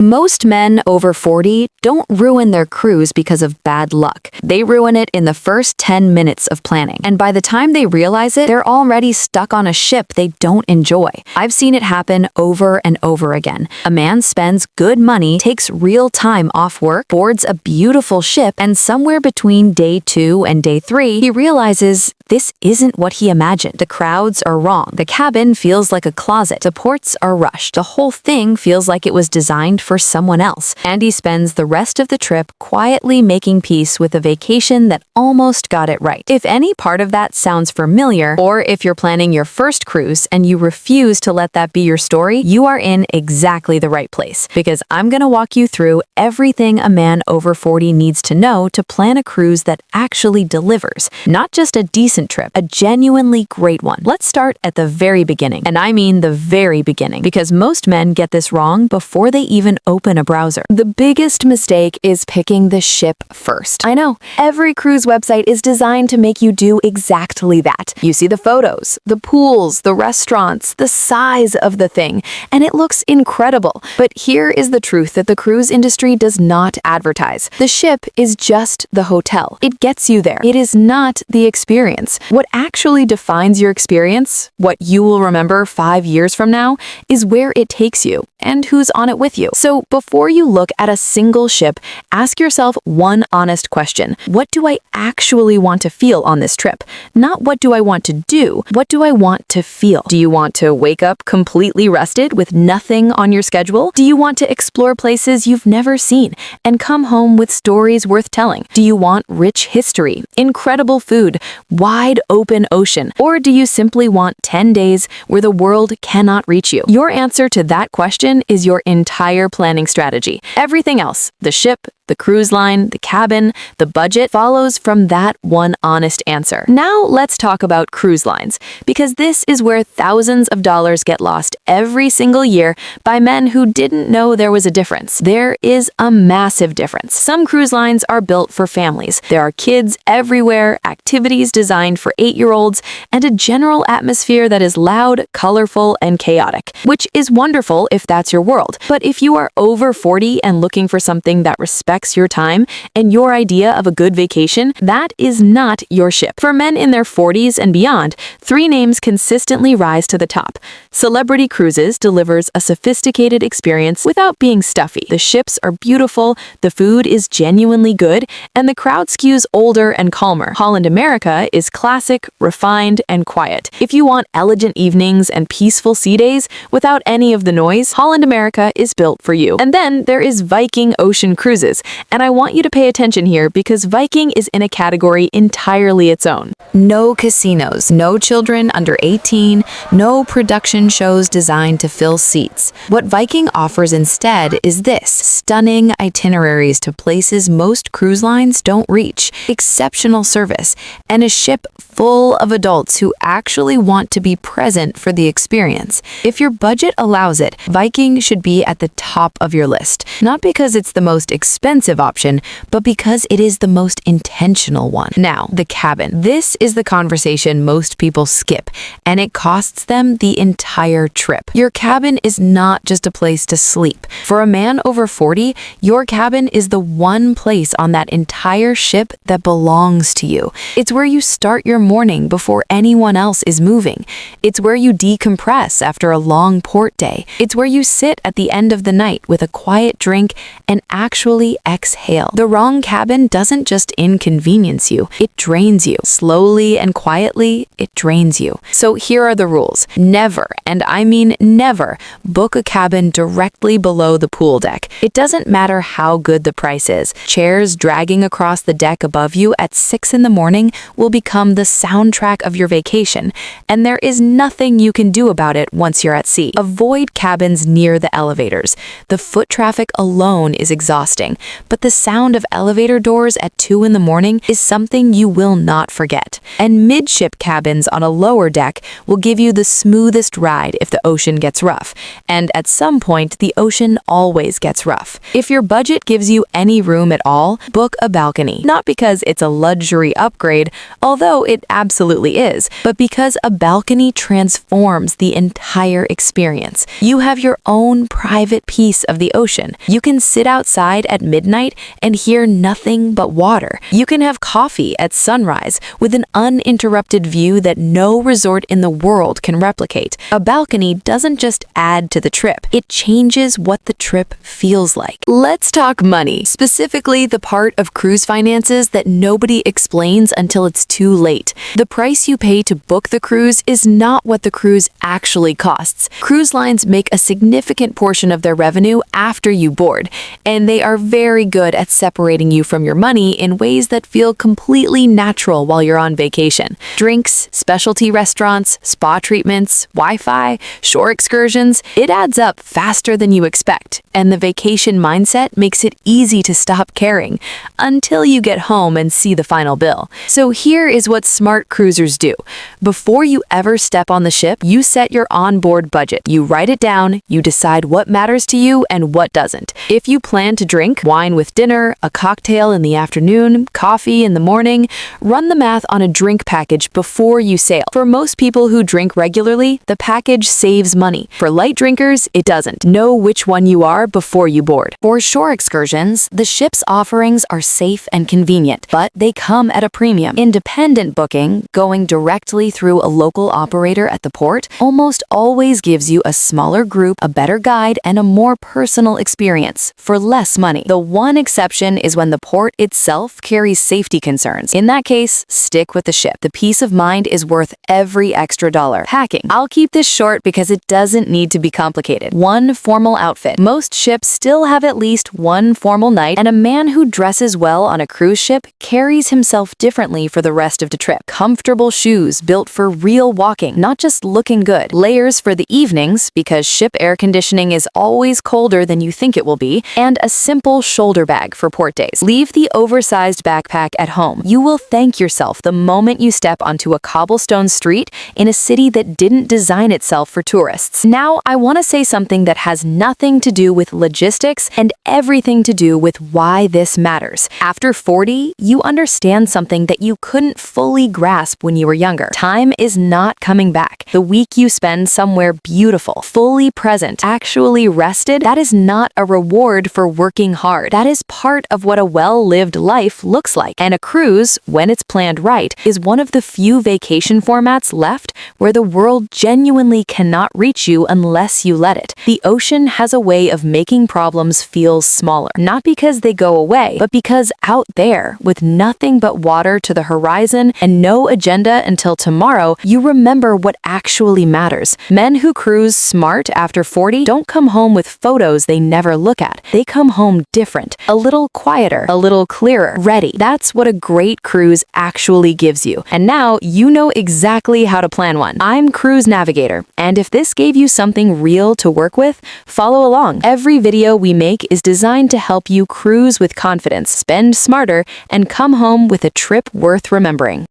Most men over 40 don't ruin their cruise because of bad luck. They ruin it in the first 10 minutes of planning. And by the time they realize it, they're already stuck on a ship they don't enjoy. I've seen it happen over and over again. A man spends good money, takes real time off work, boards a beautiful ship, and somewhere between day 2 and day 3, he realizes this isn't what he imagined. The crowds are wrong. The cabin feels like a closet. The ports are rushed. The whole thing feels like it was designed for someone else. And he spends the rest of the trip quietly making peace with a vacation that almost got it right. If any part of that sounds familiar, or if you're planning your first cruise and you refuse to let that be your story, you are in exactly the right place. Because I'm going to walk you through everything a man over 40 needs to know to plan a cruise that actually delivers. Not just a decent trip, a genuinely great one. Let's start at the very beginning. And I mean the very beginning, because most men get this wrong before they even open a browser. The biggest mistake is picking the ship first. I know, every cruise website is designed to make you do exactly that. You see the photos, the pools, the restaurants, the size of the thing, and it looks incredible. But here is the truth that the cruise industry does not advertise. The ship is just the hotel. It gets you there. It is not the experience. What actually defines your experience, what you will remember 5 years from now, is where it takes you and who's on it with you. So before you look at a single ship, ask yourself one honest question. What do I actually want to feel on this trip? Not what do I want to do, what do I want to feel? Do you want to wake up completely rested with nothing on your schedule? Do you want to explore places you've never seen and come home with stories worth telling? Do you want rich history, incredible food, wide open ocean, or do you simply want 10 days where the world cannot reach you? Your answer to that question is your entire planning strategy. Everything else, the ship, the cruise line, the cabin, the budget, follows from that one honest answer. Now let's talk about cruise lines, because this is where thousands of dollars get lost every single year by men who didn't know there was a difference. There is a massive difference. Some cruise lines are built for families. There are kids everywhere, activities designed for 8-year-olds, and a general atmosphere that is loud, colorful, and chaotic, which is wonderful if that's your world. But if you are over 40 and looking for something that respects your time and your idea of a good vacation, that is not your ship. For men in their 40s and beyond, 3 names consistently rise to the top. Celebrity Cruises delivers a sophisticated experience without being stuffy. The ships are beautiful, the food is genuinely good, and the crowd skews older and calmer. Holland America is classic, refined, and quiet. If you want elegant evenings and peaceful sea days without any of the noise, Holland America is built for you. And then there is Viking Ocean Cruises. And I want you to pay attention here because Viking is in a category entirely its own. No casinos, no children under 18, no production shows designed to fill seats. What Viking offers instead is this: stunning itineraries to places most cruise lines don't reach, exceptional service, and a ship full of adults who actually want to be present for the experience. If your budget allows it, Viking should be at the top of your list. Not because it's the most expensive option, but because it is the most intentional one. Now, the cabin. This is the conversation most people skip, and it costs them the entire trip. Your cabin is not just a place to sleep. For a man over 40, your cabin is the one place on that entire ship that belongs to you. It's where you start your morning before anyone else is moving. It's where you decompress after a long port day. It's where you sit at the end of the night with a quiet drink and actually exhale. The wrong cabin doesn't just inconvenience you, it drains you. Slowly and quietly, it drains you. So here are the rules. Never, and I mean never, book a cabin directly below the pool deck. It doesn't matter how good the price is. Chairs dragging across the deck above you at 6 in the morning will become the soundtrack of your vacation, and there is nothing you can do about it once you're at sea. Avoid cabins near the elevators. The foot traffic alone is exhausting. but the sound of elevator doors at 2 in the morning is something you will not forget. And midship cabins on a lower deck will give you the smoothest ride if the ocean gets rough. And at some point, the ocean always gets rough. If your budget gives you any room at all, book a balcony. Not because it's a luxury upgrade, although it absolutely is, but because a balcony transforms the entire experience. You have your own private piece of the ocean. You can sit outside at midnight and hear nothing but water. You can have coffee at sunrise with an uninterrupted view that no resort in the world can replicate. A balcony doesn't just add to the trip, it changes what the trip feels like. Let's talk money, specifically the part of cruise finances that nobody explains until it's too late. The price you pay to book the cruise is not what the cruise actually costs. Cruise lines make a significant portion of their revenue after you board, and they are very good at separating you from your money in ways that feel completely natural while you're on vacation. Drinks, specialty restaurants, spa treatments, Wi-Fi, shore excursions, it adds up faster than you expect, and the vacation mindset makes it easy to stop caring until you get home and see the final bill. So here is what smart cruisers do. Before you ever step on the ship, you set your onboard budget. You write it down, you decide what matters to you and what doesn't. If you plan to drink wine with dinner, a cocktail in the afternoon, coffee in the morning, run the math on a drink package before you sail. For most people who drink regularly, the package saves money. For light drinkers, it doesn't. Know which one you are before you board. For shore excursions, the ship's offerings are safe and convenient, but they come at a premium. Independent booking, going directly through a local operator at the port, almost always gives you a smaller group, a better guide, and a more personal experience for less money. The one exception is when the port itself carries safety concerns. In that case, stick with the ship. The peace of mind is worth every extra dollar. Packing. I'll keep this short because it doesn't need to be complicated. One formal outfit. Most ships still have at least one formal night, and a man who dresses well on a cruise ship carries himself differently for the rest of the trip. Comfortable shoes built for real walking, not just looking good. Layers for the evenings, because ship air conditioning is always colder than you think it will be, and a simple shoulder bag for port days. Leave the oversized backpack at home. You will thank yourself the moment you step onto a cobblestone street in a city that didn't design itself for tourists. Now, I want to say something that has nothing to do with logistics and everything to do with why this matters. After 40, you understand something that you couldn't fully grasp when you were younger. Time is not coming back. The week you spend somewhere beautiful, fully present, actually rested, that is not a reward for working hard. That is part of what a well-lived life looks like. And a cruise, when it's planned right, is one of the few vacation formats left where the world genuinely cannot reach you unless you let it. The ocean has a way of making problems feel smaller, not because they go away, but because out there, with nothing but water to the horizon and no agenda until tomorrow, you remember what actually matters. Men who cruise smart after 40 don't come home with photos they never look at. They come home different, a little quieter, a little clearer, ready. That's what a great cruise actually gives you. And now you know exactly how to plan one. I'm Cruise Navigator, and if this gave you something real to work with, follow along. Every video we make is designed to help you cruise with confidence, spend smarter, and come home with a trip worth remembering.